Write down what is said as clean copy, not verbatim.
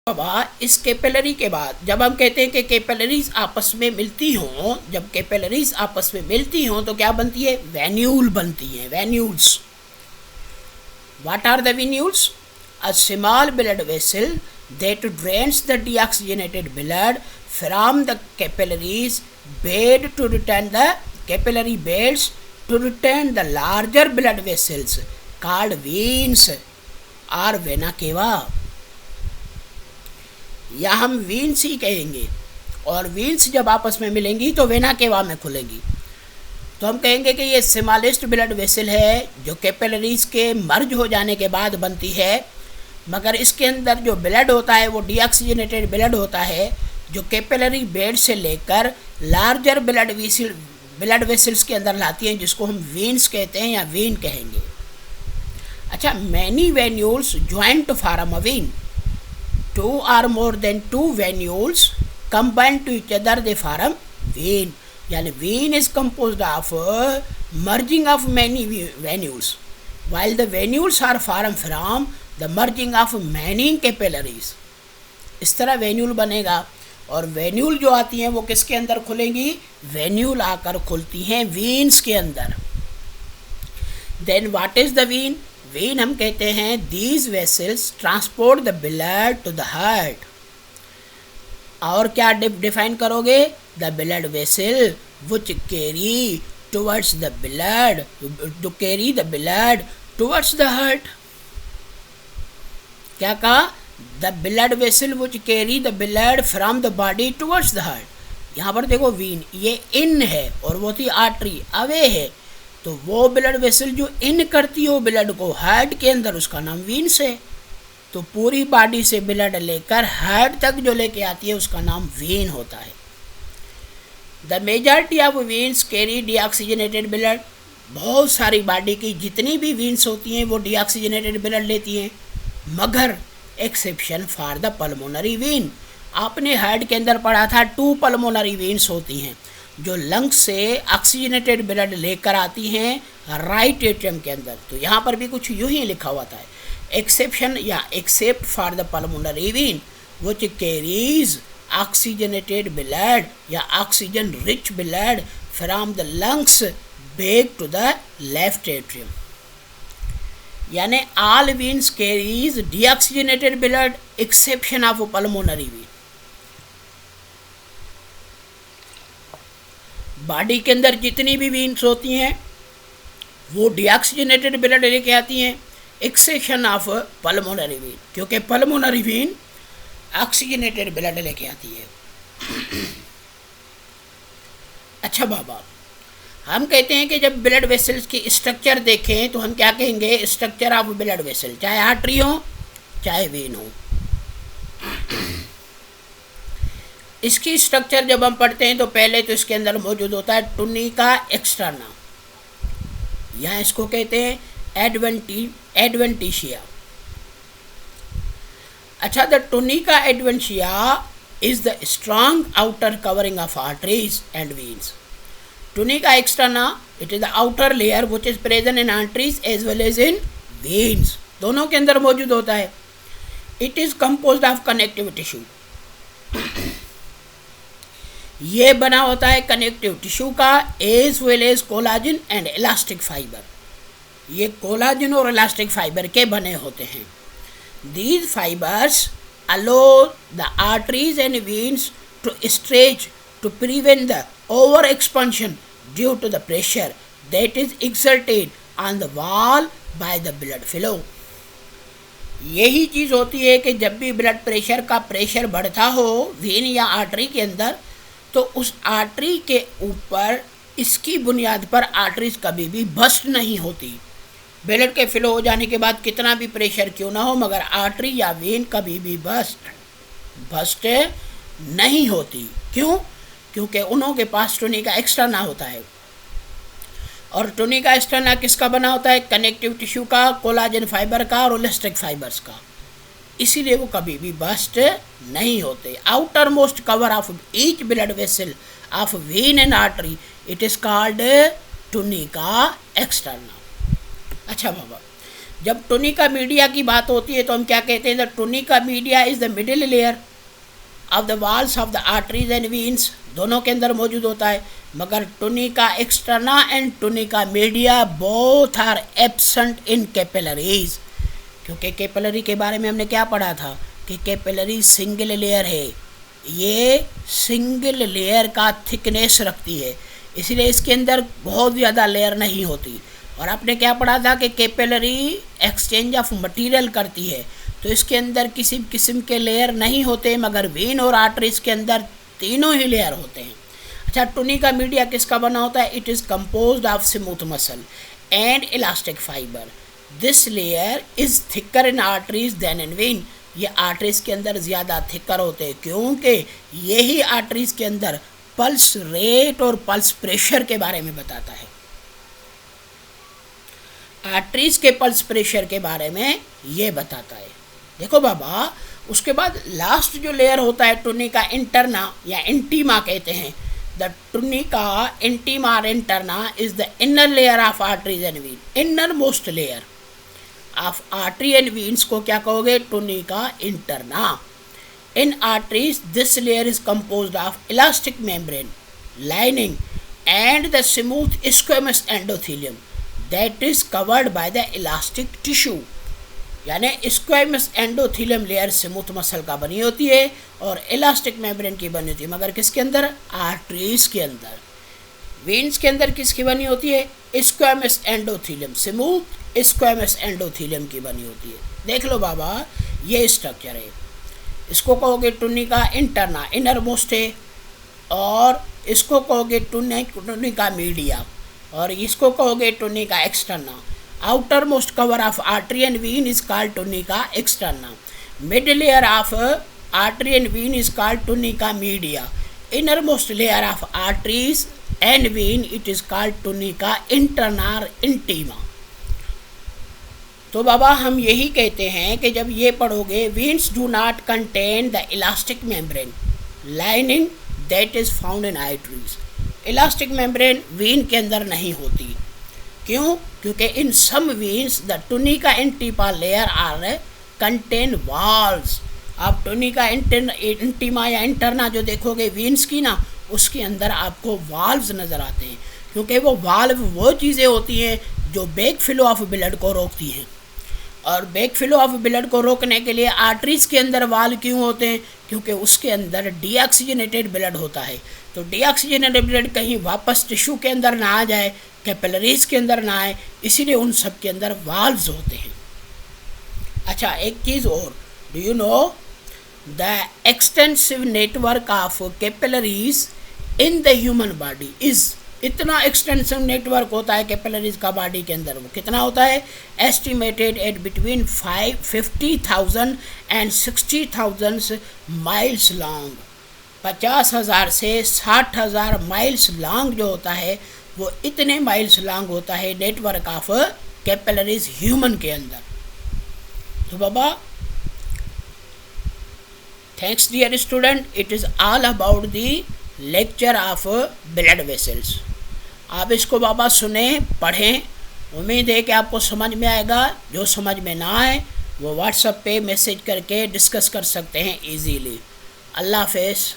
बाबा इस कैपिलरी के बाद जब हम कहते हैं कि कैपिलरीज आपस में मिलती हों, जब कैपिलरीज आपस में मिलती हों तो क्या बनती है? वेन्यूल बनती है, venules. What are the venules? A small blood vessel that drains the deoxygenated blood from the capillaries bed to return the capillary beds to return the larger blood vessels called veins or vena cava, या हम वीन्स ही कहेंगे। और वीन्स जब आपस में मिलेंगी तो vena cava में खुलेंगी। तो हम कहेंगे कि ये स्मॉलेस्ट ब्लड वेसल है जो कैपिलरीज के मर्ज हो जाने के बाद बनती है, मगर इसके अंदर जो ब्लड होता है वो डीऑक्सीजनेटेड ब्लड होता है जो कैपिलरी बेड से लेकर लार्जर ब्लड वेसल्स के अंदर लाती हैं, जिसको हम वीन्स कहते हैं या वीन कहेंगे। अच्छा, many venules join to form a vein. 2 or more than 2 venules combine to each other they form vein, यानी vein is composed of merging of many venules, while the venules are formed from the merging of many capillaries। इस तरह venule बनेगा। और venule जो आती हैं वो किसके अंदर खुलेंगी? वेन्यूल आकर खुलती हैं वीन्स के अंदर। Then what is the vein? Vein हम कहते हैं these vessels transport the blood to the heart. और क्या डिफाइन करोगे? The blood vessel which carry towards the blood to carry the blood towards the heart. क्या कहा? The blood vessel which carry the blood from the body towards the heart. यहाँ पर देखो Wien ये इन है और वो थी आर्टरी अवे है, तो वो ब्लड वेसल जो इन करती हो ब्लड को हार्ट के अंदर उसका नाम वीन्स है। तो पूरी बॉडी से ब्लड लेकर हार्ट तक जो लेके आती है उसका नाम वीन होता है। The majority of veins carry deoxygenated blood. बहुत सारी बॉडी की जितनी भी वीन्स होती हैं वो डीऑक्सीजनेटेड ब्लड लेती हैं, मगर exception for the pulmonary Wien. आपने हार्ट के अंदर पढ़ा था 2 पल्मोनरी वीन्स होती हैं जो लंग्स से ऑक्सीजनेटेड ब्लड लेकर आती हैं राइट एट्रियम के अंदर। तो यहाँ पर भी कुछ यूँ ही लिखा हुआ था, एक्सेप्शन या except for the pulmonary vein which carries oxygenated blood या oxygen rich blood from the lungs back to the left atrium. यानी all veins carries deoxygenated blood exception of pulmonary vein. Body के अंदर जितनी भी वीन्स होती हैं वो डीऑक्सीजनेटेड ब्लड लेके आती हैं, एक्सेप्शन ऑफ पल्मोनरी वीन, क्योंकि पल्मोनरी वीन ऑक्सीजनेटेड ब्लड लेके आती है। अच्छा बाबा, हम कहते हैं कि जब ब्लड वेसल्स की स्ट्रक्चर देखें तो हम क्या कहेंगे? स्ट्रक्चर ऑफ ब्लड वेसल, चाहे आर्टरी हो चाहे वेन हो। इसकी स्ट्रक्चर जब हम पढ़ते हैं तो पहले तो इसके अंदर मौजूद होता है टुनिका एक्सटर्ना, यहाँ इसको कहते हैं एडवेंटिशिया। अच्छा, the tunica adventitia is the strong outer covering of arteries and veins. Tunica externa it is the outer layer which is present in arteries as well as in veins, दोनों के अंदर मौजूद होता है। It is composed of connective tissue. ये बना होता है कनेक्टिव टिश्यू का as well as collagen and elastic fiber. ये कोलाजन और इलास्टिक फाइबर के बने होते हैं। These fibres aloe the arteries and veins to stretch to prevent the over expansion due to the pressure that is exerted on the wall by the blood flow. यही चीज़ होती है कि जब भी ब्लड प्रेशर का प्रेशर बढ़ता हो वेन या आर्टरी के अंदर, तो उस आर्टरी के ऊपर इसकी बुनियाद पर आर्टरीज कभी भी बस्ट नहीं होती। ब्लड के फ्लो हो जाने के बाद कितना भी प्रेशर क्यों ना हो, मगर आर्टरी या वेन कभी भी बस्ट नहीं होती। क्यों? क्योंकि उन्हों के पास टुनिका एक्सटर्ना होता है। और टुनिका एक्सटर्ना किसका बना होता है? कनेक्टिव टिश्यू का, कोलाजन फाइबर का और इलास्टिक फाइबर्स का। इसीलिए वो कभी भी बस्ट नहीं होते। Outer most cover of each blood vessel of vein and artery it is called tunica externa. अच्छा बाबा, जब टुनिका मीडिया की बात होती है तो हम क्या कहते हैं, the tunica media is the middle layer of the walls of the arteries and veins, दोनों के अंदर मौजूद होता है। मगर tunica externa and tunica media both are absent in capillaries, क्योंकि कैपिलरी के बारे में हमने क्या पढ़ा था कि कैपिलरी सिंगल लेयर है, ये सिंगल लेयर का थिकनेस रखती है, इसलिए इसके अंदर बहुत ज़्यादा लेयर नहीं होती। और आपने क्या पढ़ा था कि कैपिलरी एक्सचेंज ऑफ मटेरियल करती है, तो इसके अंदर किसी किस्म के लेयर नहीं होते, मगर वेन और आर्टरीज के अंदर तीनों ही लेयर होते हैं। अच्छा, टुनिका मीडिया किसका बना होता है? It is composed of smooth muscle and elastic fibre. This layer is thicker in arteries than in vein, ये आर्टरीज के अंदर ज़्यादा थिकर होते हैं, क्योंकि यही आर्टरीज के अंदर पल्स रेट और पल्स प्रेशर के बारे में बताता है। आर्टरीज के पल्स प्रेशर के बारे में ये बताता है। देखो बाबा, उसके बाद लास्ट जो लेयर होता है टुनिका इंटरना या इंटीमा कहते हैं। द टुनिका इंटीमा और interna is the inner layer of arteries and vein, inner most layer of artery and veins को क्या कहोगे? Tunica interna. In arteries this layer is composed of elastic membrane lining and the smooth squamous endothelium that is covered by the elastic tissue. यानी squamous endothelium layer smooth muscle का बनी होती है और elastic membrane की बनी होती है, मगर किसके अंदर? आर्टरीज के अंदर। वेन्स के अंदर किसकी बनी होती है? Squamous endothelium, smooth squamous endothelium की बनी होती है। देख लो बाबा, ये स्ट्रक्चर है, इसको कहोगे टुनिका इंटरना, इनर मोस्ट है, और इसको कहोगे टुनिका मीडिया, और इसको कहोगे tunica externa. Outer most cover of artery and vein is called tunica externa. Mid layer of artery and vein is called tunica media. Inner most layer of arteries and vein it is called tunica interna और intima. तो बाबा हम यही कहते हैं कि जब ये पढ़ोगे, veins do not contain the elastic membrane lining that is found in arteries. Elastic membrane vein के अंदर नहीं होती, क्यों? क्योंकि in some veins the tunica intima layer are contain valves. आप टुनिका इंटीमा या इंटरना जो देखोगे वीन्स की ना, उसके अंदर आपको वाल्व्स नज़र आते हैं, क्योंकि वो वाल्व वो चीज़ें होती हैं जो बैक फ्लो ऑफ ब्लड को रोकती हैं। और बैक फ्लो ऑफ ब्लड को रोकने के लिए आर्टरीज के अंदर वाल्व क्यों होते हैं? क्योंकि उसके अंदर डीऑक्सीजनेटेड ब्लड होता है, तो डीऑक्सीजनेटेड ब्लड कहीं वापस टिश्यू के अंदर ना आ जाए, कैपिलरीज के अंदर ना आए, इसीलिए उन सब के अंदर वाल्व्स होते हैं। अच्छा, एक चीज़ और, do you know the extensive network of capillaries in the human body is, इतना एक्सटेंसिव नेटवर्क होता है कैपिलरीज का बॉडी के अंदर, वो कितना होता है? Estimated at between 50,000 and 60,000 miles long. 50,000 से 60,000 माइल्स लॉन्ग जो होता है, वो इतने माइल्स लॉन्ग होता है नेटवर्क ऑफ कैपिलरीज ह्यूमन के अंदर। तो बाबा, thanks dear student, it is all about the lecture of blood vessels. आप इसको बाबा सुने, पढ़ें, उम्मीद है कि आपको समझ में आएगा। जो समझ में ना आए वो व्हाट्सएप पे मैसेज करके डिस्कस कर सकते हैं इजीली। अल्लाह हाफ़िज़।